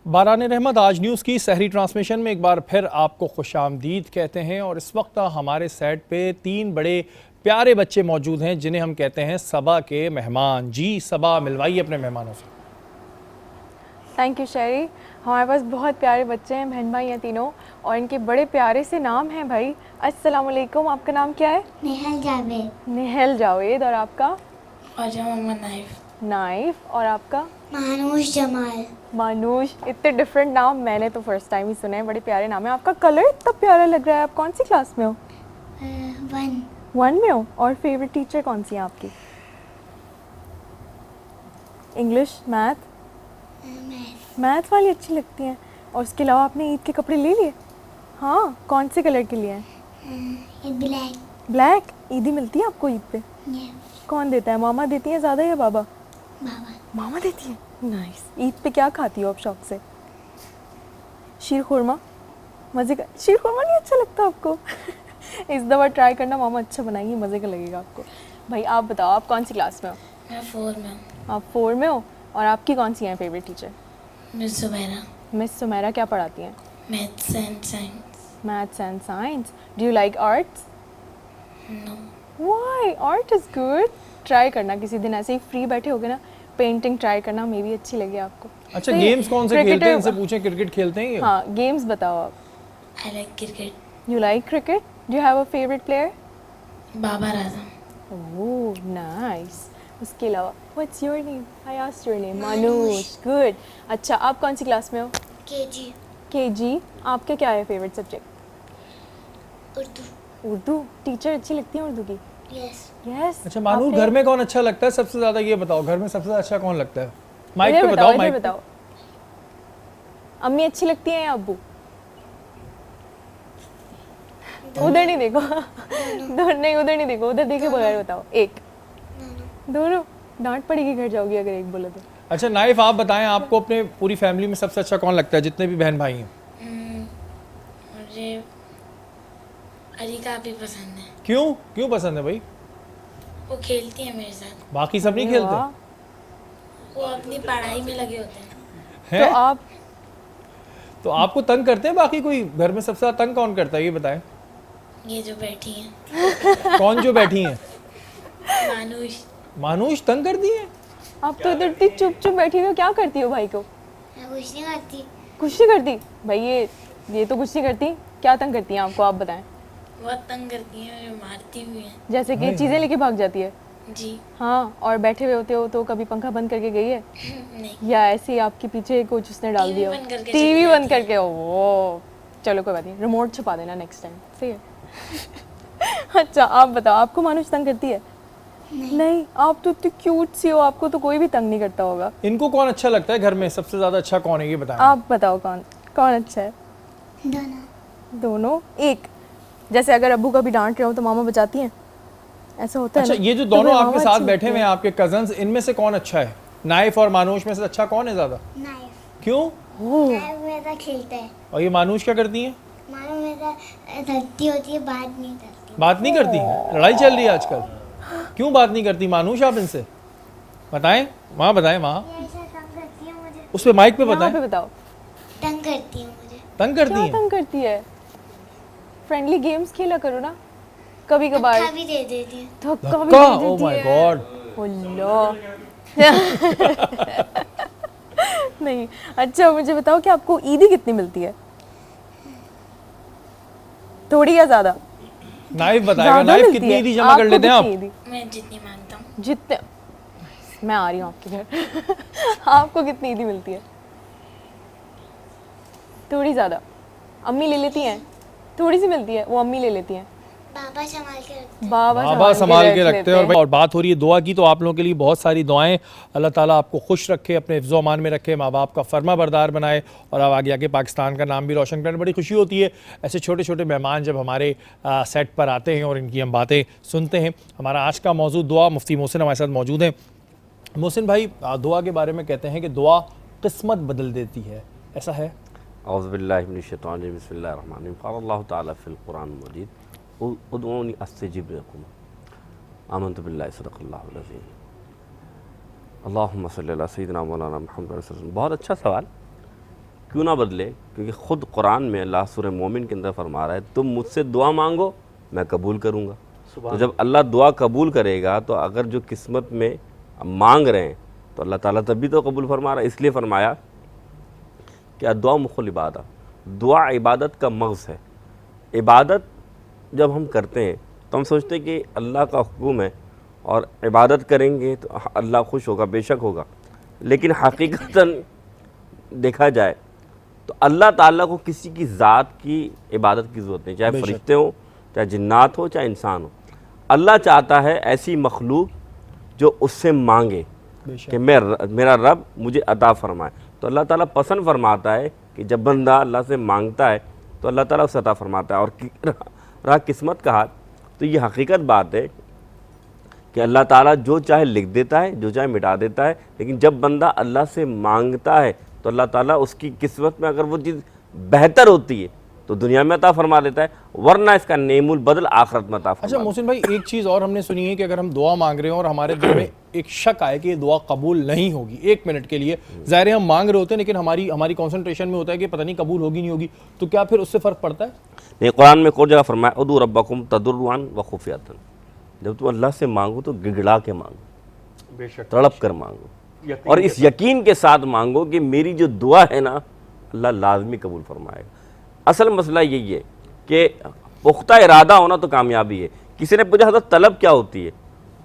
बारान रहमत आज न्यूज़ की सहरी ट्रांसमिशन में एक बार फिर आपको खुशामदीद कहते हैं। और इस वक्त हमारे सेट पे तीन बड़े प्यारे बच्चे मौजूद हैं जिन्हें हम कहते हैं सबा के मेहमान। जी सबा, मिलवाइए अपने मेहमानों से। थैंक यू शेरी। हमारे पास बहुत प्यारे बच्चे हैं, बहन भाई हैं तीनों, और इनके बड़े प्यारे से नाम हैं भाई। अस्सलाम वालेकुम, आपका नाम क्या है? नेहल जावेद। नेहल जावेद। और आपका? और मोहम्मद नाइफ। नाइफ। और आपका? मानूश जमाल। मानूश। इतने डिफरेंट नाम मैंने तो फर्स्ट टाइम ही सुने हैं, बड़े प्यारे नाम है। आपका कलर इतना प्यारा लग रहा है। आप कौन सी क्लास में हो? 1 में हो। और फेवरेट टीचर कौन सी है आपकी? English, math? मैथ वाली अच्छी लगती हैं। और उसके अलावा आपने ईद के कपड़े ले लिए? हाँ, कौन से कलर के लिए हैं? ब्लैक। ब्लैक। ईदी मिलती है आपको ईद पे? Yeah. कौन देता है, मामा देती है ज़्यादा या बाबा? बाबा। मामा देती है। नाइस। ईद पे क्या खाती हो आप शौक से? शीर खुरमा। मज़े का शीर खुरमा नहीं अच्छा लगता आपको? इस दफ़ा ट्राई करना, मामा अच्छा बनाएंगी, मज़े का लगेगा आपको। भाई आप बताओ, आप कौन सी क्लास में हो? मैं 4 में हूँ। आप 4 में हो। और आपकी कौन सी हैं favourite teacher? Miss Sumera. Miss Sumera क्या पढ़ाती हैं? Maths and science. Maths and science. Do you like arts? No. Why? Art is good. Try करना किसी दिन, ऐसे ही फ्री बैठे होगे ना, पेंटिंग ट्राई करना, मे भी अच्छी लगे आपको। अच्छा, तो गेम्स कौन से खेलते हैं? इनसे क्रिकेटर। पूछें, क्रिकेट खेलते हैं ये? हाँ, गेम्स बताओ आप। I like cricket. You like cricket? Do you have a favourite player? Babar Azam. Oh nice. उसके अलावा what's your name? I asked your name. Manush. Good. अच्छा, आप कौन सी क्लास में हो? केजी। केजी। आपका क्या है favourite subject? Urdu. Urdu. Teacher अच्छी लगती है उर्दू की? यस। यस। अच्छा मानूर, घर में कौन अच्छा लगता है सबसे ज़्यादा? ये बताओ, घर में सबसे ज़्यादा अच्छा कौन लगता है? माइक पे बताओ, माइक पे। बताओ। अम्मी अच्छी लगती है या अब्बू? उधर नहीं देखो। नहीं, उधर नहीं देखो, उधर देखे बगैर बताओ। एक? दोनों? डांट पड़ेगी घर जाओगी अगर एक बोले तो। अच्छा नाइफ, आप बताएं, आपको अपने पूरी फैमिली में सबसे अच्छा कौन लगता है, जितने भी बहन भाई हैं? मुझे अरिका भी पसंद है। क्यों क्यों पसंद है भाई? वो खेलती है मेरे साथ। बाकी सब नहीं अरे खेलते? वाह। वो अपनी पढ़ाई में लगे होते हैं। हैं? तो आप? तो आपको तंग करते हैं बाकी कोई? घर में सबसे ज़्यादा तंग कौन करता है ये बताएं? ये जो बैठी हैं। कौन जो बैठी हैं? मानूश। मानूष तंग करती है? आप तो इधर इतनी चुप चुप बैठी हुई हो, क्या करती हो भाई को? मैं कुछ नहीं करती। कुछ नहीं करती? भाई ये तो कुछ नहीं करती। क्या तंग करती हैं आपको, आप बताएं। बहुत तंग करती हैं, मुझे मारती भी हैं। जैसे कि नहीं। चीज़ें लेके भाग जाती है? जी। हाँ। और बैठे हुए होते हो तो कभी पंखा बंद करके गई है? नहीं। या ऐसे ही आपके पीछे कुछ उसने डाल टीवी दिया? बंद करके टीवी चली बंद जाती है। करके? ओ चलो कोई बात नहीं, रिमोट छुपा देना नेक्स्ट टाइम। सही है। अच्छा आप बताओ, आपको मानुष तंग करती है? नहीं, आप तो इतनी क्यूट सी हो, आपको तो कोई भी तंग नहीं करता होगा। इनको कौन अच्छा लगता है घर में? सबसे ज़्यादा अच्छा कौन है ये बताएं? आप बताओ कौन कौन अच्छा है? दोनों? एक? जैसे अगर अब्बू का भी डांट रहे हो तो मामा बचाती हैं, ऐसा होता है अच्छा, ना? ये जो तो दोनों फिर आपके मामा साथ अच्छी बैठे लगती हुए हैं, है। आपके कजन्स, इनमें से कौन अच्छा है? नाइफ और मानुष में से अच्छा कौन है ज़्यादा? नाइफ। क्यों? मेरा खेलता है। और ये मानुष क्या करती हैं? मानो मेरा धरती होती है, बात नहीं करती। बात नहीं करती? लड़ाई चल रही है आजकल? क्यों बात नहीं करती मानुष? आप इनसे बताएं, वहाँ बताएं, वहाँ ऐसा तंग करती है मुझे। उस पे माइक पे यहाँ बताएं। पे बताओ। तंग करती है मुझे। तंग करती क्या हैं? तंग करती है? फ्रेंडली गेम्स खेला करो ना कभी कभार। धक्का भी दे देती है। धक्का भी धक्का? दे ओ देती माय है। गॉड। अल्लाह। नहीं। अच्छा मुझे बताओ कि आपको ईदी कितनी मिलती है? थोड़ी या ज्यादा? नाइफ बताएगा। ज्यादा नाइफ मिलती कितनी है? ईदी जमा कर आपको लेते हैं आप? कितनी ईदी? मैं जितनी मांगता हूँ। जितने? मैं आ रही हूँ आपके घर। आपको कितनी ईदी मिलती है? थोड़ी ज्यादा? अम्मी ले लेती हैं? थोड़ी सी मिलती है, वो अम्मी ले लेती हैं। बाबा संभाल के रखते हैं। बाबा संभाल के रख रखते हैं। लेते और बात हो रही है दुआ की, तो आप लोगों के लिए बहुत सारी दुआएं। अल्लाह ताला आपको खुश रखे, अपने हिफ्ज़ अमान में रखे, माँ बाप का फर्मा बरदार बनाए और अब आगे आके पाकिस्तान का नाम भी रोशन करें। बड़ी खुशी होती है ऐसे छोटे छोटे मेहमान जब हमारे सेट पर आते हैं और इनकी हम बातें सुनते हैं। हमारा आज का मौजूद दुआ, मुफ्ती मोहसिन हमारे साथ मौजूद हैं। मोहसिन भाई, दुआ के बारे में कहते हैं कि दुआ किस्मत बदल देती है, ऐसा है? औज़ुबिल्लाहि मिनश्शैतानिर्रजीम बिस्मिल्लाहिर्रहमानिर्रहीम क़ाल अल्लाहु तआला फ़िल क़ुरानिल मजीद उदऊनी अस्तजिब लकुम आमनतु बिल्लाहि सदक़ल्लाहुल अज़ीम अल्लाहुम्मा सल्लि अला सय्यिदिना मौलाना मुहम्मद। बहुत अच्छा सवाल। क्यों ना बदले, क्योंकि ख़ुद कुरान में अल्लाह सूरह मोमिन के अंदर फरमा रहा है तुम मुझसे दुआ मांगो मैं कबूल करूँगा। तो जब अल्लाह दुआ कबूल करेगा तो अगर जो किस्मत में मांग रहे हैं तो अल्लाह ताला तभी तो कबूल फरमा रहा है। इसलिए फरमाया कि दुआ मुखुल इबादत, दुआ इबादत का मग़ज़ है। इबादत जब हम करते हैं तो हम सोचते हैं कि अल्लाह का हुक्म है और इबादत करेंगे तो अल्लाह खुश होगा, बेशक होगा, लेकिन हकीकतन देखा जाए तो अल्लाह ताला को किसी की ज़ात की इबादत की ज़रूरत नहीं, चाहे फरिश्ते हो, चाहे जिन्नात हो, चाहे इंसान हो। अल्लाह चाहता है ऐसी मखलूक जो उससे मांगे कि मेरा रब मुझे अता फरमाए। तो अल्लाह ताला पसंद फरमाता है कि जब बंदा अल्लाह से मांगता है तो अल्लाह ताला उसे अता फरमाता है। और रहा किस्मत का हाथ, तो ये हकीकत बात है कि अल्लाह ताला जो चाहे लिख देता है, जो चाहे मिटा देता है, लेकिन जब बंदा अल्लाह से मांगता है तो अल्लाह ताला उसकी किस्मत में अगर वो चीज़ बेहतर होती है तो दुनिया में अता फरमा देता है, वरना इसका नेमुल बदल आखिरत में अता फरमा। अच्छा मोहसिन भाई, एक चीज़ और हमने सुनी है कि अगर हम दुआ मांग रहे हो और हमारे दिल में एक शक आए कि ये दुआ कबूल नहीं होगी, एक मिनट के लिए ज़ाहिर है हम मांग रहे होते हैं, लेकिन हमारी कॉन्सेंट्रेशन में होता है कि पता नहीं कबूल होगी नहीं होगी, तो क्या फिर उससे फ़र्क पड़ता है? नहीं, कुरान में कोई जगह फरमाया उदू रब्बकुम तदर्रुअन व खुफियतन, जब तुम अल्लाह से मांगो तो गिड़गिड़ा के मांगो, बेशक तड़प कर मांगो, और इस यकीन के साथ मांगो कि मेरी जो दुआ है ना अल्लाह लाजमी कबूल फरमाएगा। असल मसला यही है कि पुख्ता इरादा होना तो कामयाबी है। किसी ने पूछा हज़रत तलब क्या होती है,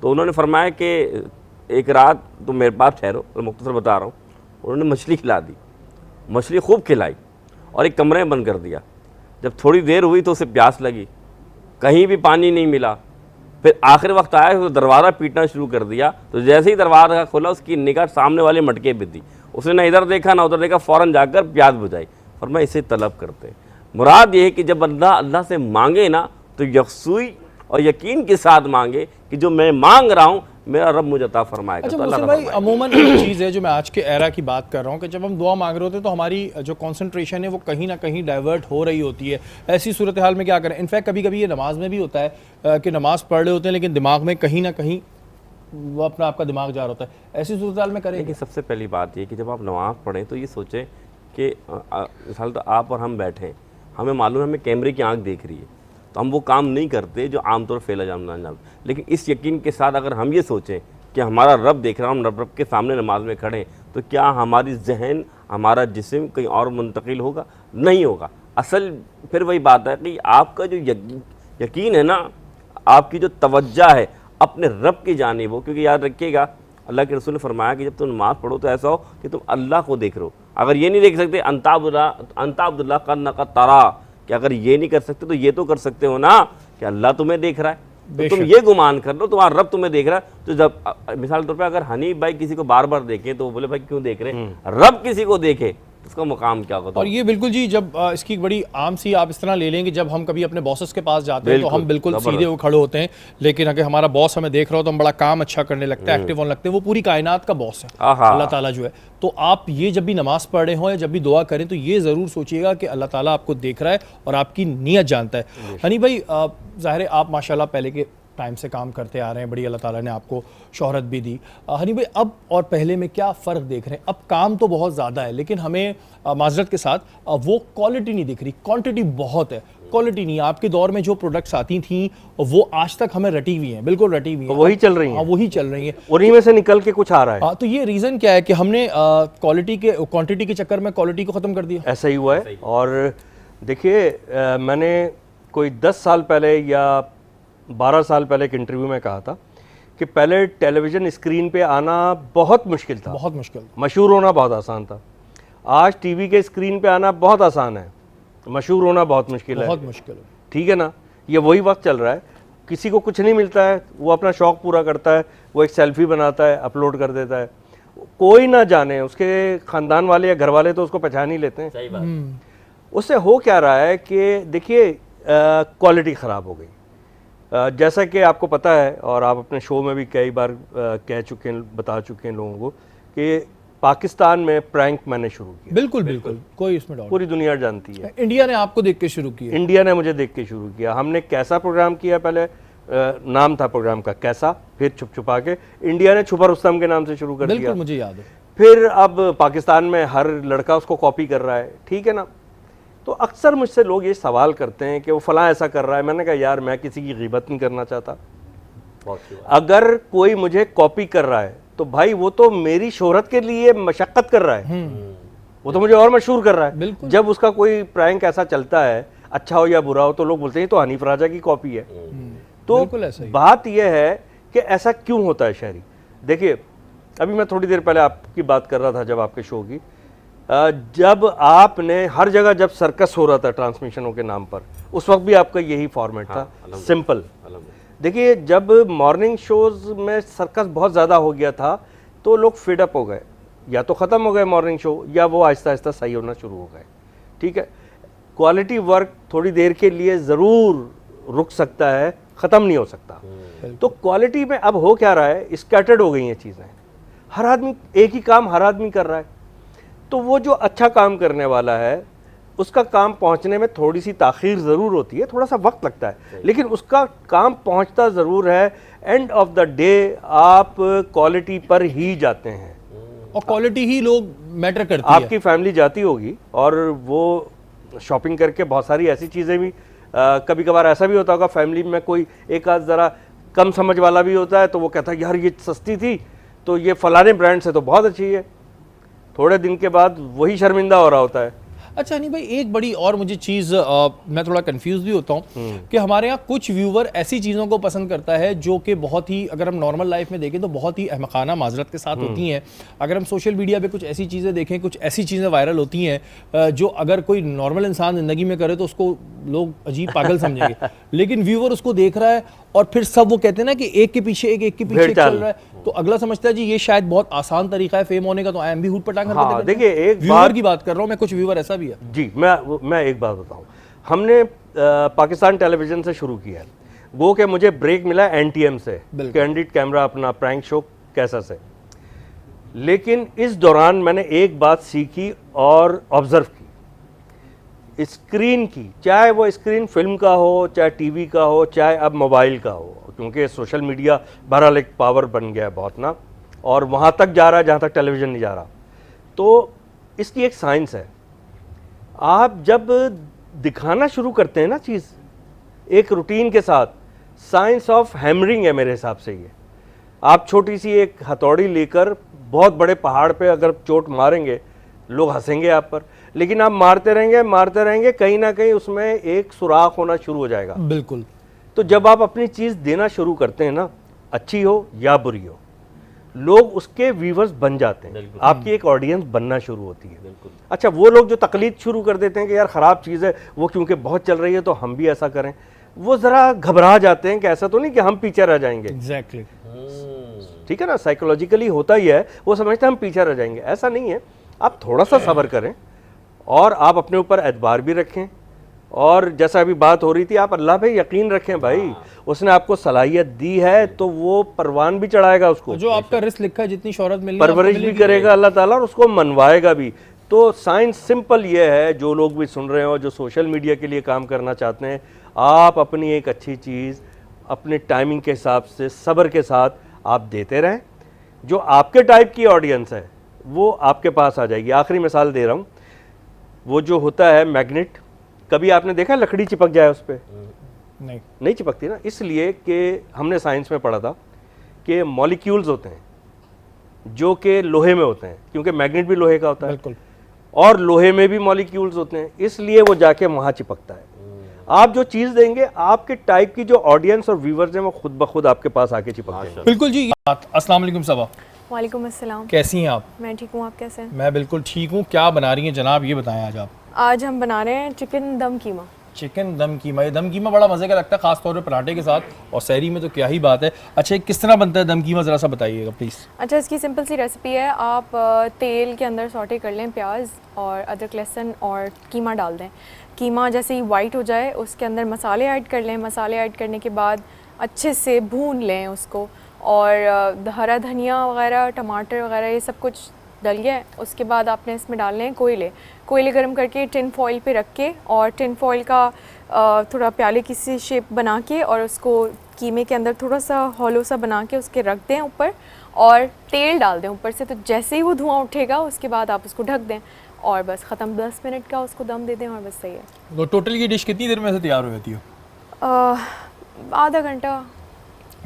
तो उन्होंने फरमाया कि एक रात तुम मेरे पास ठहरो, और मुख्तसर बता रहा हूँ, उन्होंने मछली खिला दी, मछली खूब खिलाई और एक कमरे में बंद कर दिया। जब थोड़ी देर हुई तो उसे प्यास लगी, कहीं भी पानी नहीं मिला, फिर आखिर वक्त आया तो दरवाज़ा पीटना शुरू कर दिया। तो जैसे ही दरवाज़ा खोला उसकी निगाह सामने वाले मटके पे थी, उसने ना इधर देखा ना उधर देखा, फ़ौरन जाकर प्यास बुझाई। और मैं इसे तलब करते हैं। मुराद ये है कि जब बंदा अल्लाह से मांगे ना तो यकसुई और यकीन के साथ मांगे कि जो मैं मांग रहा हूँ मेरा रब मुझे अता फरमाएगा। अच्छा तो अल्लाह भाई, अमूमन एक चीज़ है जो मैं आज के एरा की बात कर रहा हूँ कि जब हम दुआ मांग रहे होते हैं तो हमारी जो कंसंट्रेशन है वो कहीं ना कहीं डाइवर्ट हो रही होती है। ऐसी सूरत हाल में क्या करें? इनफैक्ट कभी कभी ये नमाज में भी होता है कि नमाज पढ़ रहे होते हैं लेकिन दिमाग में कहीं ना कहीं वो अपना आपका दिमाग जा रहा होता है। ऐसी सूरत हाल में करें कि सबसे पहली बात ये कि जब आप नमाज पढ़ें तो ये सोचें कि मिसाल तो आप और हम बैठे, हमें मालूम है हमें कैमरे की आंख देख रही है, तो हम वो काम नहीं करते जो आमतौर फेल अंजाम। लेकिन इस यकीन के साथ अगर हम ये सोचें कि हमारा रब देख रहा, हम रब के सामने नमाज में खड़े हैं, तो क्या हमारी जहन, हमारा जिस्म कहीं और मुंतकिल होगा? नहीं होगा। असल फिर वही बात है कि आपका जो यकीन है ना, आपकी जो तवज्जो है अपने रब की जानिब हो। क्योंकि याद रखिएगा अल्लाह के रसूल ने फरमाया कि जब तुम नमाज़ पढ़ो तो ऐसा हो कि तुम अल्लाह को देख रहे हो। अगर ये नहीं देख सकते अंता अब्दुल्लाह का नका तारा, कि अगर ये नहीं कर सकते तो ये तो कर सकते हो ना कि अल्लाह तुम्हें देख रहा है, तो तुम ये गुमान कर लो तुम्हारा रब तुम्हें देख रहा है। तो जब मिसाल के तौर पर अगर हनीफ भाई किसी को बार बार देखें तो वो बोले भाई क्यों देख रहे हैं, रब किसी को देखे उसका मुकाम क्या होगा। और ये बिल्कुल जी, जब इसकी एक बड़ी आम सी आप इस तरह ले लेंगे, जब हम कभी अपने बॉसेस के पास जाते हैं तो हम बिल्कुल सीधे वो खड़े होते हैं, लेकिन अगर हमारा बॉस हमें देख रहा हो तो हम बड़ा काम अच्छा करने लगते हैं, एक्टिव होने लगते हैं। वो पूरी कायनात का बॉस है अल्लाह ताला जो है। तो आप ये जब भी नमाज पढ़ रहे हो या जब भी दुआ करें तो ये ज़रूर सोचिएगा कि अल्लाह ताला आपको देख रहा है और आपकी नीयत जानता है। हनी भाई, ज़ाहिर है आप माशाल्लाह पहले के टाइम से काम करते आ रहे हैं, बड़ी अल्लाह ताला ने आपको शोहरत भी दी। हनी भाई, अब और पहले में क्या फ़र्क देख रहे हैं? अब काम तो बहुत ज़्यादा है लेकिन हमें माजरत के साथ वो क्वालिटी नहीं दिख रही, क्वांटिटी बहुत है, क्वालिटी नहीं। आपके दौर में जो प्रोडक्ट्स आती थी वो आज तक हमें रटी हुई हैं, बिल्कुल रटी हुई हैं, वही चल रही हैं। वही चल रही हैं, उन्हीं में से निकल के कुछ आ रहा है। तो ये रीज़न क्या है कि हमने क्वांटिटी के चक्कर में क्वालिटी को ख़त्म कर दिया? ऐसा ही हुआ है। और देखिए, मैंने कोई 10 साल पहले या 12 साल पहले एक इंटरव्यू में कहा था कि पहले टेलीविज़न स्क्रीन पे आना बहुत मुश्किल था, बहुत मुश्किल, मशहूर होना बहुत आसान था। आज टीवी के स्क्रीन पे आना बहुत आसान है, मशहूर होना बहुत मुश्किल है, बहुत मुश्किल। ठीक है ना? ये वही वक्त चल रहा है। किसी को कुछ नहीं मिलता है, वो अपना शौक़ पूरा करता है, वो एक सेल्फी बनाता है, अपलोड कर देता है, कोई ना जाने, उसके ख़ानदान वाले या घर वाले तो उसको पहचान ही लेते हैं। सही बात। उससे हो क्या रहा है कि देखिए, क्वालिटी ख़राब हो गई। जैसा कि आपको पता है और आप अपने शो में भी कई बार कह चुके हैं, बता चुके हैं लोगों को कि पाकिस्तान में प्रैंक मैंने शुरू किया। बिल्कुल बिल्कुल, कोई इसमें डाउट, पूरी दुनिया जानती है। इंडिया ने आपको देख के शुरू किया? इंडिया ने मुझे देख के शुरू किया। हमने कैसा प्रोग्राम किया, पहले नाम था प्रोग्राम का कैसा, फिर छुप छुपा के इंडिया ने छुपा रुस्तम के नाम से शुरू कर दिया। बिल्कुल मुझे याद है। फिर अब पाकिस्तान में हर लड़का उसको कॉपी कर रहा है, ठीक है ना। तो अक्सर मुझसे लोग ये सवाल करते हैं कि वो फलां ऐसा कर रहा है। मैंने कहा यार मैं किसी की गीबत नहीं करना चाहता। अगर कोई मुझे कॉपी कर रहा है तो भाई वो तो मेरी शोहरत के लिए मशक्कत कर रहा है, वो तो मुझे और मशहूर कर रहा है। जब उसका कोई प्रैंक ऐसा चलता है, अच्छा हो या बुरा हो, तो लोग बोलते हैं तो हनीफ राजा की कॉपी है। तो बात यह है कि ऐसा क्यों होता है शहरी। देखिए अभी मैं थोड़ी देर पहले आपकी बात कर रहा था जब आपके शो की, जब आपने हर जगह जब सर्कस हो रहा था ट्रांसमिशनों के नाम पर, उस वक्त भी आपका यही फॉर्मेट था, सिंपल। देखिए जब मॉर्निंग शोज में सर्कस बहुत ज़्यादा हो गया था तो लोग फीड अप हो गए, या तो ख़त्म हो गए मॉर्निंग शो या वो आहिस्ता आहिस्ता सही होना शुरू हो गए, ठीक है। क्वालिटी वर्क थोड़ी देर के लिए ज़रूर रुक सकता है, ख़त्म नहीं हो सकता। तो क्वालिटी में अब हो क्या रहा है, स्कैटर्ड हो गई हैं चीज़ें, हर आदमी एक ही काम हर आदमी कर रहा है। तो वो जो अच्छा काम करने वाला है उसका काम पहुंचने में थोड़ी सी ताख़ीर ज़रूर होती है, थोड़ा सा वक्त लगता है, लेकिन उसका काम पहुंचता ज़रूर है। एंड ऑफ द डे आप क्वालिटी पर ही जाते हैं, और क्वालिटी ही लोग मैटर करती है। आपकी फैमिली जाती होगी और वो शॉपिंग करके बहुत सारी ऐसी चीज़ें भी, कभी कभार ऐसा भी होता होगा फैमिली में कोई एक आध ज़रा कम समझ वाला भी होता है, तो वो कहता है यार ये सस्ती थी तो ये फलाने ब्रांड से तो बहुत अच्छी है, थोड़े दिन के बाद वही शर्मिंदा हो रहा होता है। अच्छा हनी भाई, एक बड़ी और मुझे चीज़ मैं थोड़ा कंफ्यूज भी होता हूँ कि हमारे यहाँ कुछ व्यूवर ऐसी चीज़ों को पसंद करता है जो कि बहुत ही, अगर हम नॉर्मल लाइफ में देखें तो बहुत ही अहमकाना माजरत के साथ होती हैं। अगर हम सोशल मीडिया पे कुछ ऐसी चीज़ें देखें, कुछ ऐसी चीज़ें वायरल होती हैं जो अगर कोई नॉर्मल इंसान ज़िंदगी में करे तो उसको लोग अजीब पागल समझेंगे, लेकिन व्यूवर उसको देख रहा है और फिर सब वो कहते हैं ना कि एक के पीछे एक के पीछे एक चल रहा है, तो अगला समझता है जी ये शायद बहुत आसान तरीका है फेम होने का, तो आई एम भी हुट पटांग हरकतें करते हैं। देखिए एक व्यूवर की बात कर रहा हूँ मैं, कुछ व्यूवर ऐसा भी है जी। मैं एक बात बताऊं, हमने पाकिस्तान टेलीविजन से शुरू किया है, वो कि मुझे ब्रेक मिला एनटीएम से, कैंडिड कैमरा अपना प्रैंक शो कैसा से, लेकिन इस दौरान मैंने एक बात सीखी और ऑब्जर्व की, स्क्रीन की, चाहे वो स्क्रीन फिल्म का हो, चाहे टीवी का हो, चाहे अब मोबाइल का हो, क्योंकि सोशल मीडिया बहरहाल एक पावर बन गया है बहुत ना, और वहाँ तक जा रहा है जहाँ तक टेलीविज़न नहीं जा रहा। तो इसकी एक साइंस है, आप जब दिखाना शुरू करते हैं ना चीज़ एक रूटीन के साथ, साइंस ऑफ हैमरिंग है मेरे हिसाब से ये। आप छोटी सी एक हथौड़ी लेकर बहुत बड़े पहाड़ पे अगर चोट मारेंगे, लोग हंसेंगे आप पर, लेकिन आप मारते रहेंगे, कहीं ना कहीं उसमें एक सुराख होना शुरू हो जाएगा। बिल्कुल। तो जब आप अपनी चीज़ देना शुरू करते हैं ना, अच्छी हो या बुरी हो, लोग उसके व्यूवर्स बन जाते हैं, आपकी एक ऑडियंस बनना शुरू होती है। अच्छा, वो लोग जो तकलीद शुरू कर देते हैं कि यार ख़राब चीज़ है, वो क्योंकि बहुत चल रही है तो हम भी ऐसा करें, वो ज़रा घबरा जाते हैं कि ऐसा तो नहीं कि हम पीछे रह जाएंगे। एग्जैक्टली। ठीक है ना, साइकोलॉजिकली होता ही है, वो समझते हैं हम पीछे रह जाएंगे, ऐसा नहीं है। आप थोड़ा सा सब्र करें और आप अपने ऊपर एतबार भी रखें, और जैसा अभी बात हो रही थी, आप अल्लाह पे यकीन रखें भाई, उसने आपको सलाहियत दी है तो वो परवान भी चढ़ाएगा उसको, जो आपका रिस्क लिखा है, जितनी शोहरत मिलनी परवरिश भी करेगा अल्लाह ताला और उसको मनवाएगा भी। तो साइंस सिंपल ये है, जो लोग भी सुन रहे हो, जो सोशल मीडिया के लिए काम करना चाहते हैं, आप अपनी एक अच्छी चीज़ अपने टाइमिंग के हिसाब से सब्र के साथ आप देते रहें, जो आपके टाइप की ऑडियंस है वो आपके पास आ जाएगी। आखिरी मिसाल दे रहा हूँ, वो जो होता है मैग्नेट, कभी आपने देखा लकड़ी चिपक जाए उस पर? नहीं चिपकती ना, इसलिए कि हमने साइंस में पढ़ा था कि मॉलिक्यूल्स होते हैं जो कि लोहे में होते हैं, क्योंकि मैग्नेट भी लोहे का होता है, बिल्कुल, और लोहे में भी मॉलिक्यूल्स होते हैं, इसलिए वो जाके वहाँ चिपकता है। आप जो चीज़ देंगे, आपके टाइप की जो ऑडियंस और व्यूवर्स हैं, वो खुद ब खुद आपके पास आके चिपक जाएंगे। बिल्कुल जी। अस्सलाम वालेकुम सबा, वालेकुम अस्सलाम। कैसी हैं आप? मैं ठीक हूँ, आप कैसे हैं? मैं बिल्कुल ठीक हूँ। क्या बना रही हैं जनाब, ये बताएं आज आप। आज हम बना रहे हैं चिकन दम कीमा। चिकन दम कीमा, ये दम कीमा बड़ा मज़े का लगता है, खास तौर पे पराठे के साथ, और सहरी में तो क्या ही बात है। अच्छा, ये किस तरह बनता है दम कीमा, ज़रा सा बताइएगा प्लीज़। अच्छा, इसकी सिंपल सी रेसिपी है, आप तेल के अंदर सौटे कर लें प्याज और अदरक लहसुन और कीमा डाल दें। कीमा जैसे ही वाइट हो जाए उसके अंदर मसाले ऐड कर लें। मसाले ऐड करने के बाद अच्छे से भून लें उसको, और हरा धनिया वगैरह, टमाटर वगैरह, ये सब कुछ डल गया। उसके बाद आपने इसमें डालने हैं कोयले गर्म करके टिन फॉइल पे रख के, और टिन फॉइल का थोड़ा प्याले की सी शेप बना के, और उसको कीमे के अंदर थोड़ा सा हॉलो सा बना के उसके रख दें ऊपर, और तेल डाल दें ऊपर से, तो जैसे ही वो धुआं उठेगा उसके बाद आप उसको ढक दें और बस ख़त्म। 10 मिनट का उसको दम दे दें और बस सही है। तो टोटल ये डिश कितनी देर में से तैयार हो जाती है? आधा घंटा।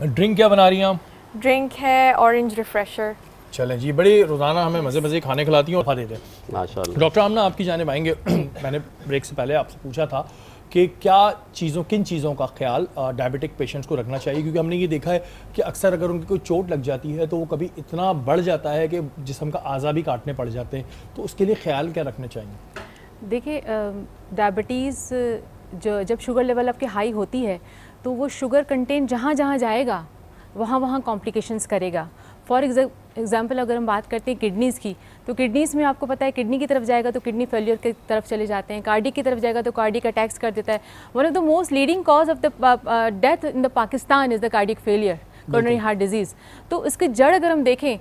ड्रिंक क्या बना रही हैं आप? ड्रिंक है ऑरेंज रिफ्रेशर। चलें जी, बड़ी रोज़ाना हमें मज़े मज़े खाने खिलाती हैं और खा देते हैं। माशाल्लाह। डॉक्टर आमना, आपकी जानिब आएंगे। मैंने ब्रेक से पहले आपसे पूछा था कि किन चीज़ों का ख्याल डायबिटिक पेशेंट्स को रखना चाहिए, क्योंकि हमने ये देखा है कि अक्सर अगर उनकी कोई चोट लग जाती है तो वो कभी इतना बढ़ जाता है कि जिस्म का आज़ा भी काटने पड़ जाते हैं, तो उसके लिए ख्याल क्या रखना चाहिए? देखिए, डायबिटीज़ जब शुगर लेवल आपकी हाई होती है तो वो शुगर कंटेंट जहाँ जहाँ जाएगा वहाँ कॉम्प्लिकेशंस करेगा। फॉर एग्जांपल अगर हम बात करते हैं किडनीज़ की, तो किडनीज़ में आपको पता है किडनी की तरफ जाएगा तो किडनी फेलियर की तरफ चले जाते हैं, कार्डिक की तरफ जाएगा तो कार्डिक अटैक्स कर देता है। One of the most leading cause of the death in the Pakistan is the cardiac failure, coronary heart disease. तो इसकी जड़ अगर हम देखें,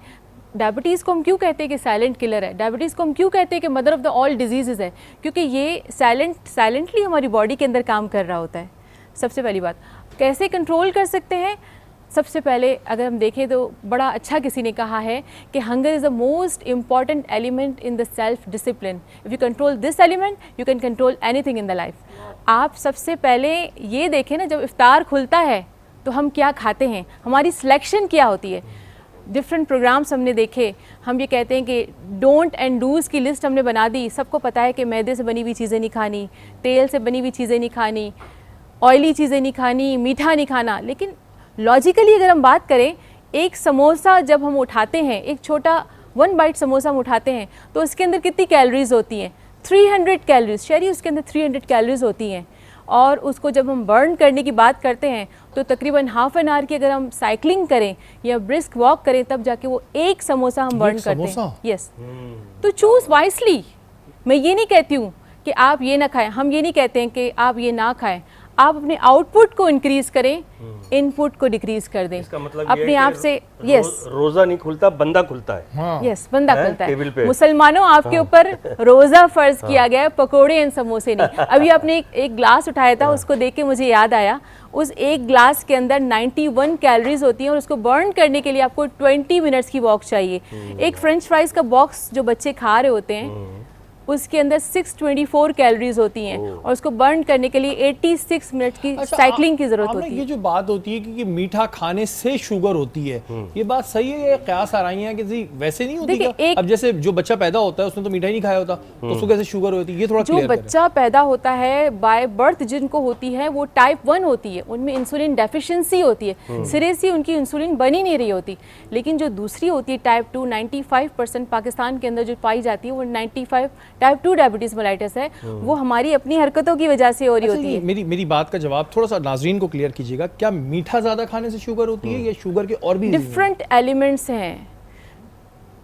डायबिटीज़ को हम क्यों कहते हैं कि साइलेंट किलर है, डायबिटीज़ को हम क्यों कहते हैं कि mother of the all disease है, क्योंकि ये साइलेंटली हमारी बॉडी के अंदर काम कर रहा होता है। सबसे पहली बात, कैसे कंट्रोल कर सकते हैं? सबसे पहले अगर हम देखें तो बड़ा अच्छा किसी ने कहा है कि hunger is the most important element in the self discipline. If you control this element you can control anything in the life. आप सबसे पहले ये देखें ना, जब इफ्तार खुलता है तो हम क्या खाते हैं, हमारी सिलेक्शन क्या होती है। डिफरेंट प्रोग्राम्स हमने देखे, हम ये कहते हैं कि डोंट एंड डूज़ की लिस्ट हमने बना दी। सबको पता है कि मैदे से बनी हुई चीज़ें नहीं खानी, तेल से बनी हुई चीज़ें नहीं खानी, ऑयली चीज़ें नहीं खानी, मीठा नहीं खाना। लेकिन लॉजिकली अगर हम बात करें, एक समोसा जब हम उठाते हैं, एक छोटा 1 बाइट समोसा हम उठाते हैं तो उसके अंदर कितनी कैलोरीज़ होती हैं? 300 कैलोरीज़। शहरी उसके अंदर 300 कैलोरीज़ होती हैं। और उसको जब हम बर्न करने की बात करते हैं तो तकरीबन हाफ एन आवर की अगर हम साइकिलिंग करें या ब्रिस्क वॉक करें तब जाके वो एक समोसा हम बर्न करते हैं। यस, तो चूज़ वाइसली। मैं ये नहीं कहती हूँ कि आप ये ना खाएं, हम ये नहीं कहते हैं कि आप ये ना खाएं। आप अपने आउटपुट को इंक्रीज करें, इनपुट को डिक्रीज कर दें। इसका मतलब अपने आप से। यस, रोजा नहीं खुलता, बंदा खुलता है। हाँ। यस, बंदा खुलता टेबल पे। है। मुसलमानों, आपके ऊपर रोज़ा फ़र्ज किया गया है, पकोड़े एंड समोसे नहीं। अभी आपने एक ग्लास उठाया था, उसको देख के मुझे याद आया, उस एक ग्लास के अंदर 91 कैलोरीज होती हैं और उसको बर्न करने के लिए आपको 20 मिनट्स की वॉक चाहिए। एक फ्रेंच फ्राइज़ का बॉक्स जो बच्चे खा रहे होते हैं उसके अंदर 624 कैलोरीज होती हैं और उसको बर्न करने के लिए 86 मिनट की साइकिलिंग की जरूरत होती है। ये जो बात होती है कि मीठा खाने से शुगर होती है, ये बात सही है? ये कयास आ रही है कि जी वैसे नहीं होती क्या? अब जैसे जो बच्चा पैदा होता है उसने तो मीठा ही नहीं खाया होता, तो उसको कैसे शुगर होती है? ये थोड़ा जो बच्चा पैदा होता है बाय बर्थ जिनको होती है वो टाइप 1 होती है, उनमें इंसुलिन डेफिशिएंसी होती है, सिरे से उनकी इंसुलिन बन ही नहीं रही होती। लेकिन जो दूसरी होती है टाइप 2, 95% पाकिस्तान के अंदर जो पाई जाती है वो 95 टाइप 2 डायबिटीज मेलाइटिस है, वो हमारी अपनी हरकतों की वजह से हो रही होती है। मेरी बात का जवाब थोड़ा सा नाजरीन को क्लियर कीजिएगा, क्या मीठा ज्यादा खाने से शुगर होती है या शुगर के और भी डिफरेंट एलिमेंट्स हैं?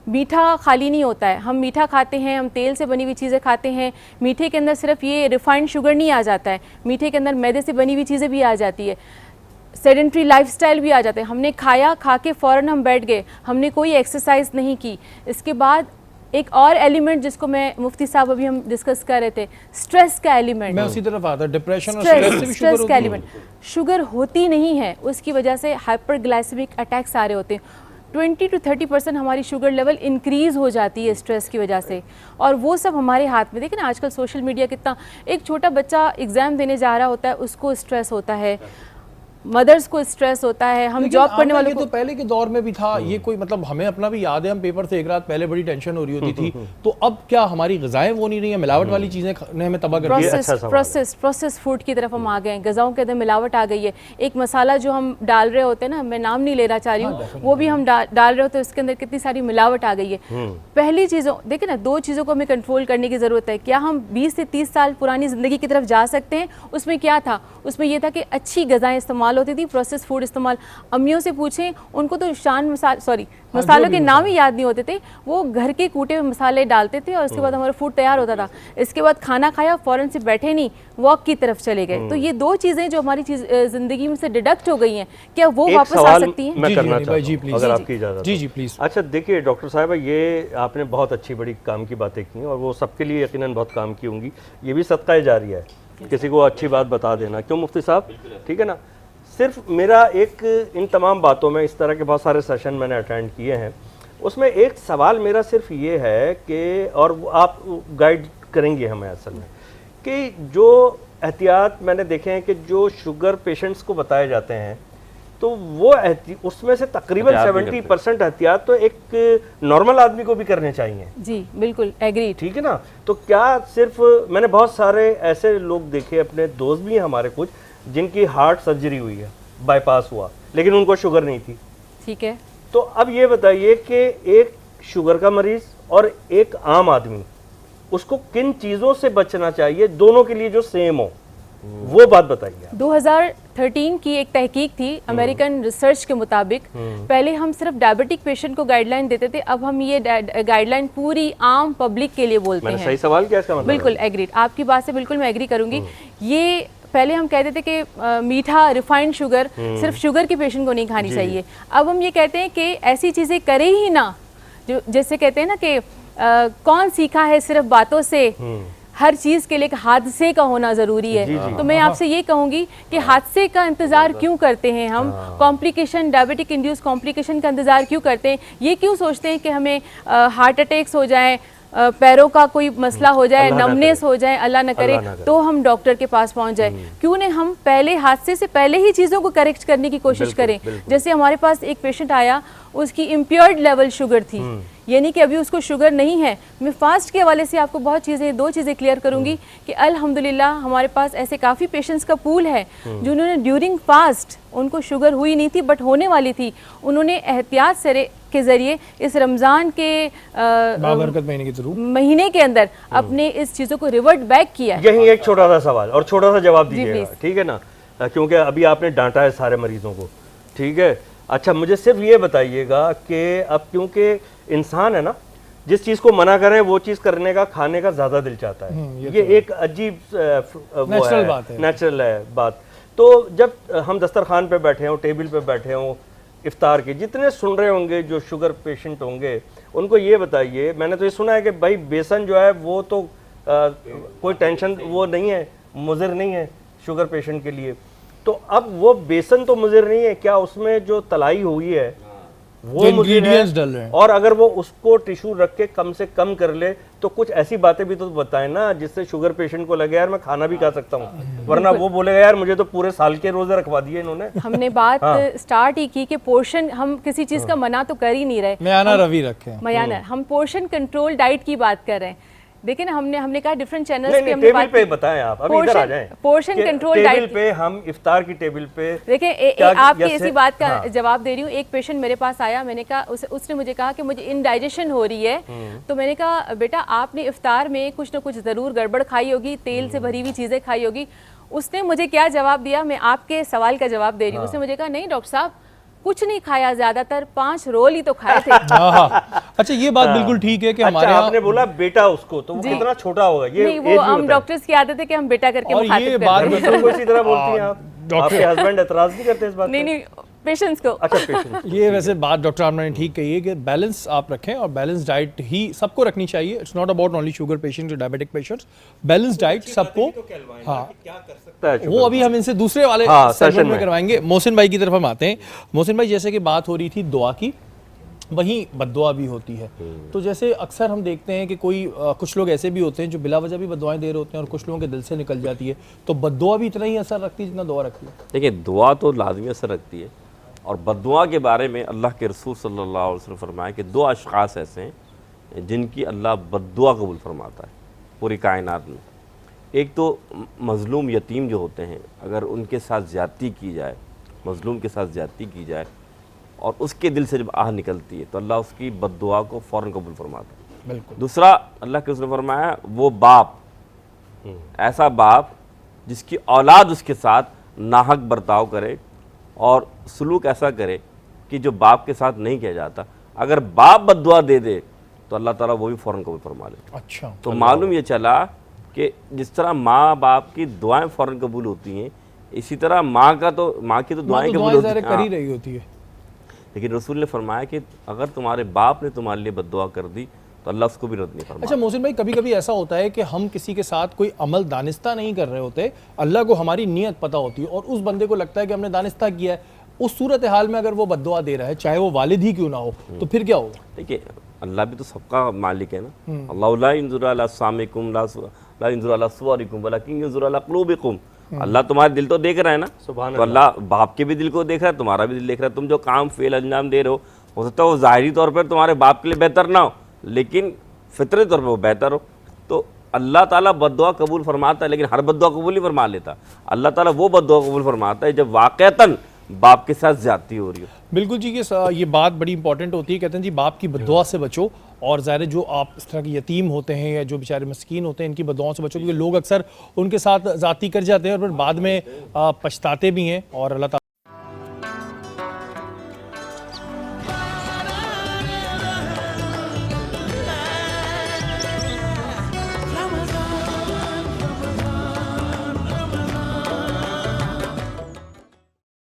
मीठा खाली नहीं होता है, हम मीठा खाते हैं, हम तेल से बनी हुई चीज़ें खाते हैं। मीठे के अंदर सिर्फ ये रिफाइंड शुगर नहीं आ जाता है, मीठे के अंदर मैदे से बनी हुई चीज़ें भी आ जाती है, सेडेंट्री लाइफस्टाइल भी आ जाते हैं। हमने खाया, खा के फ़ौरन हम बैठ गए, हमने कोई एक्सरसाइज नहीं की। इसके बाद एक और एलिमेंट जिसको मैं मुफ्ती साहब अभी हम डिस्कस कर रहे थे, स्ट्रेस का एलिमेंट। मैं उसी तरफ आता, डिप्रेशन और स्ट्रेस से भी शुगर होती का एलिमेंट। शुगर होती नहीं है, उसकी वजह से हाइपरग्लाइसेमिक अटैक्स आ रहे होते हैं। 20 to 30% हमारी शुगर लेवल इंक्रीज़ हो जाती है स्ट्रेस की वजह से, और वो सब हमारे हाथ में। देखिए ना आजकल सोशल मीडिया कितना, एक छोटा बच्चा एग्ज़ाम देने जा रहा होता है उसको स्ट्रेस होता है, मदर्स को स्ट्रेस होता है, हम जॉब करने वालों को। तो पहले के दौर में भी था ये, कोई मतलब हमें अपना भी याद है, हम पेपर से एक रात पहले बड़ी टेंशन हो रही होती थी। तो अब क्या हमारी ग़िज़ाएं वो नहीं रही हैं, मिलावट वाली चीज़ें ने हमें तबाह कर दिया। प्रोसेस फूड की तरफ हम आ गए हैं, ग़िज़ाओं के अंदर मिलावट आ गई है। एक मसाला जो हम डाल रहे होते हैं ना, मैं नाम नहीं लेना चाह रही हूँ, वो भी हम डाल रहे होते हैं, उसके अंदर कितनी सारी मिलावट आ गई है। पहली चीज़ों, देखिए ना, 2 चीज़ों को हमें कंट्रोल करने की ज़रूरत है। क्या हम 20 से 30 साल पुरानी ज़िंदगी की तरफ जा सकते हैं? उसमें क्या था? उसमें यह था कि अच्छी ग़िज़ाएँ इस्तेमाल होती थी, प्रोसेस फूड इस्तेमाल। अम्मियों से पूछें, उनको तो मसालों के नाम ही याद नहीं होते थे, वो घर के कूटे हुए मसाले डालते थे और उसके बाद हमारा फूड तैयार होता था। इसके बाद खाना खाया, फ़ौरन से बैठे नहीं, वॉक की तरफ चले गए। तो ये 2 चीज़ें जो हमारी ज़िंदगी में से डिडक्ट हो गई हैं, क्या वो वापस आ सकती हैं? मैं करना चाहता हूं, अगर आपकी इजाज़त। जी प्लीज़। अच्छा देखिए डॉक्टर साहब, ये आपने बहुत अच्छी बड़ी काम की बातें की और वो सबके लिए यकीनन बहुत काम की होंगी। ये भी सदका जारिया है, किसी को अच्छी बात बता देना, क्यों मुफ्ती साहब? ठीक है ना, सिर्फ मेरा एक इन तमाम बातों में, इस तरह के बहुत सारे सेशन मैंने अटेंड किए हैं, उसमें एक सवाल मेरा सिर्फ ये है कि, और वो आप गाइड करेंगे हमें असल में, कि जो एहतियात मैंने देखे हैं कि जो शुगर पेशेंट्स को बताए जाते हैं, तो वो उसमें से तकरीबन एहतियात नहीं 70% एहतियात तो एक नॉर्मल आदमी को भी करने चाहिए। जी बिल्कुल एग्री। ठीक है ना। तो क्या सिर्फ, मैंने बहुत सारे ऐसे लोग देखे, अपने दोस्त भी हैं हमारे कुछ, जिनकी हार्ट सर्जरी हुई है, बाईपास हुआ, लेकिन उनको शुगर नहीं थी। ठीक है। तो अब ये बताइए कि एक शुगर का मरीज और एक आम आदमी, उसको किन चीज़ों से बचना चाहिए, दोनों के लिए जो सेम हो, वो बात बताइए। 2013 की एक तहकीक थी अमेरिकन रिसर्च के मुताबिक, पहले हम सिर्फ डायबिटिक पेशेंट को गाइडलाइन देते थे, अब हम ये गाइडलाइन पूरी आम पब्लिक के लिए बोलते मैंने हैं। सही सवाल किया, इसका मतलब बिल्कुल एग्रीड, आपकी बात से बिल्कुल मैं एग्री करूंगी। ये पहले हम कहते थे कि मीठा रिफाइंड शुगर सिर्फ शुगर के पेशेंट को नहीं खानी चाहिए, अब हम ये कहते हैं कि ऐसी चीज़ें करें ही ना, जो जैसे कहते हैं ना कि कौन सीखा है सिर्फ बातों से, हर चीज़ के लिए एक हादसे का होना ज़रूरी है। तो मैं आपसे ये कहूँगी कि हादसे का इंतज़ार क्यों करते हैं हम, कॉम्प्लिकेशन, डायबिटिक इंड्यूस कॉम्प्लिकेशन का इंतज़ार क्यों करते हैं, ये क्यों सोचते हैं कि हमें हार्ट अटैक्स हो जाएं, पैरों का कोई मसला हो जाए, नमनेस हो जाए, अल्लाह न करे, तो हम डॉक्टर के पास पहुंच जाए। क्यों नहीं हम पहले हादसे से पहले ही चीज़ों को करेक्ट करने की कोशिश करें। जैसे हमारे पास एक पेशेंट आया, उसकी इम्प्योर्ड लेवल शुगर थी, यानी कि अभी उसको शुगर नहीं है। मैं फास्ट के हवाले से आपको बहुत चीज़ें, दो चीज़ें क्लियर करूंगी कि अल्हम्दुलिल्लाह हमारे पास ऐसे काफ़ी पेशेंट्स का पूल है जिन्होंने ड्यूरिंग फास्ट, उनको शुगर हुई नहीं थी बट होने वाली थी, उन्होंने एहतियात से के ज़रिए इस रमज़ान के बाबरकत महीने के थ्रू महीने के अंदर अपने इस चीज़ों को रिवर्ट बैक किया। यही एक छोटा सा सवाल और छोटा सा जवाब दीजिएगा, प्लीज़। ठीक है ना, क्योंकि अभी आपने डांटा है सारे मरीजों को, ठीक है। अच्छा, मुझे सिर्फ ये बताइएगा कि अब क्योंकि इंसान है ना, जिस चीज़ को मना करें वो चीज़ करने का, खाने का ज़्यादा दिल चाहता है। ये एक अजीब नेचुरल बात है, नेचुरल है बात। तो जब हम दस्तरखान पे बैठे हों, टेबल पे बैठे हों, इफ्तार के, जितने सुन रहे होंगे जो शुगर पेशेंट होंगे, उनको ये बताइए, मैंने तो ये सुना है कि भाई बेसन जो है वो तो कोई टेंशन वो नहीं है, मुज़िर नहीं है शुगर पेशेंट के लिए। तो अब वो बेसन तो मुज़िर नहीं है, क्या उसमें जो तलाई हुई है वो इंग्रेडिएंट्स डल रहे हैं, और अगर वो उसको टिश्यू रख के कम से कम कर ले, तो कुछ ऐसी बातें भी तो बताएं ना जिससे शुगर पेशेंट को लगे यार मैं खाना भी खा सकता हूँ, वरना वो बोलेगा यार मुझे तो पूरे साल के रोजे रखवा दिए इन्होंने। हमने बात स्टार्ट ही की कि पोर्शन, हम किसी चीज़ का मना तो कर ही नहीं रहे, मयाना रवि रखे, मयाना, हम पोर्शन कंट्रोल डाइट की बात कर रहे हैं। देखिए ना, हमने कहा डिफरेंट चैनल्स पे हमने टेबल बात पे की। बताएं आप, अभी इधर आ जाएं। पोर्शन कंट्रोल टेबल डाइट पे, हम इफ्तार की टेबल पे देखिए, क्या आपकी जैसे- ऐसी बात का हाँ। जवाब दे रही हूँ। एक पेशेंट मेरे पास आया, मैंने कहा उसने मुझे कहा कि मुझे इनडाइजेशन हो रही है, तो मैंने कहा बेटा आपने इफ्तार में कुछ ना कुछ ज़रूर गड़बड़ खाई होगी, तेल से भरी हुई चीज़ें खाई होगी। उसने मुझे क्या जवाब दिया, मैं आपके सवाल का जवाब दे रही हूँ। उसने मुझे कहा नहीं डॉक्टर साहब, कुछ नहीं खाया, ज्यादातर 5 रोल ही तो खाए थे। अच्छा ये बात बिल्कुल ठीक है कि अच्छा, हमारे यहाँ आपने बोला बेटा उसको, तो वो कितना छोटा होगा ये नहीं, age वो भी हम बताएं। डॉक्टर्स की आदत है कि हम बेटा करके और ये मुखातिब बात करते हैं। बच्चों को इसी तरह बोलती हैं आप, आपके हस्बैंड एतराज नहीं करते इस बात नहीं पे? नहीं, पेशेंट्स को। अच्छा, पेशेंट ये वैसे बात डॉक्टर आमना ने ठीक कही है कि बैलेंस आप रखें, और बैलेंस डाइट ही सबको रखनी चाहिए। It's not about only sugar patients और डायबिटिक पेशेंट्स, बैलेंस डाइट सबको। हाँ, वो अभी हम इनसे दूसरे वाले हाँ, सेगमेंट सेशन में में। करवाएंगे। मोहसिन भाई की तरफ हम आते हैं। मोहसिन भाई, जैसे कि बात हो रही थी दुआ की, वहीं बद्दुआ भी होती है। तो जैसे अक्सर हम देखते हैं कि कोई कुछ लोग ऐसे भी होते हैं जो बिला वजह भी बद्दुआएं दे रहे होते हैं, और कुछ लोगों के दिल से निकल जाती है। तो बद्दुआ भी इतना ही असर रखती है जितना दुआ रखती है? देखिए, दुआ तो लाजमी असर रखती है, और बद्दुआ के बारे में अल्लाह के रसूल सल्लल्लाहु अलैहि वसल्लम फरमाया कि 2 अशख़ास ऐसे हैं जिनकी अल्लाह बद्दुआ कबूल फरमाता है पूरी कायनात में। एक तो मज़लूम यतीम जो होते हैं, अगर उनके साथ ज़्यादती की जाए, मज़लूम के साथ ज़्यादती की जाए और उसके दिल से जब आह निकलती है, तो अल्लाह उसकी बद्दुआ को फ़ौरन कबूल फरमाता है। बिल्कुल। दूसरा, अल्लाह के रसूल ने फरमाया वो बाप, ऐसा बाप जिसकी औलाद उसके साथ नाहक बर्ताव करे और सलूक ऐसा करे कि जो बाप के साथ नहीं किया जाता, अगर बाप बद्दुआ दे दे तो अल्लाह ताला वो भी फ़ौरन कबूल फरमा ले। अच्छा, तो मालूम ये चला कि जिस तरह माँ बाप की दुआएं फ़ौरन कबूल होती हैं, इसी तरह माँ की तो दुआएं कबूल होती हैं। कर ही रही होती है। लेकिन रसूल ने फरमाया कि अगर तुम्हारे बाप ने तुम्हारे लिए बद्दुआ कर दी तो अल्लाह उसको भी रद्द नहीं फरमाता। अच्छा मोहसिन भाई, कभी कभी ऐसा होता है कि हम किसी के साथ कोई अमल दानिस्ता नहीं कर रहे होते, अल्लाह को हमारी नीयत पता होती है और उस बंदे को लगता है कि हमने दानिस्ता किया है, उस सूरत हाल में अगर वो बद्दुआ दे रहा है, चाहे वो वालिद ही क्यों ना हो, तो फिर क्या होगा? देखिए अल्लाह भी तो सबका मालिक है ना। अल्लाह ला यंजुरु अला सामिकुम ला यंजुरु अला सुवरिकुम वलाकिन यंजुरु अला कुलूबिकुम। अल्लाह तुम्हारे दिल तो देख रहा है ना, तो अल्लाह बाप के भी दिल को देख रहा है, तुम्हारा भी दिल देख रहा है। तुम जो काम फेल अंजाम दे रहे हो सकता है वो ज़ाहिरी तौर पर तुम्हारे बाप के लिए बेहतर ना हो, लेकिन फितरी तौर पर वो बेहतर हो। तो अल्लाह ताला बद्दुआ कबूल फरमाता है, लेकिन हर बद्दुआ कबूल नहीं फरमा लेता। अल्लाह ताला वो बद्दुआ कबूल फरमाता है जब वाक़तन बाप के साथ ज्यादती हो रही हो। बिल्कुल जी, ये बात बड़ी इंपॉर्टेंट होती है। कहते हैं जी बाप की बद्दुआ से बचो, और ज़ाहिर है जो आप इस तरह के यतीम होते हैं या जो बेचारे मस्कीन होते हैं, इनकी बद्दुआओं से बचो, क्योंकि लोग अक्सर उनके साथ ज़्यादती कर जाते हैं और फिर बाद में पछताते भी हैं। और अल्लाह ताला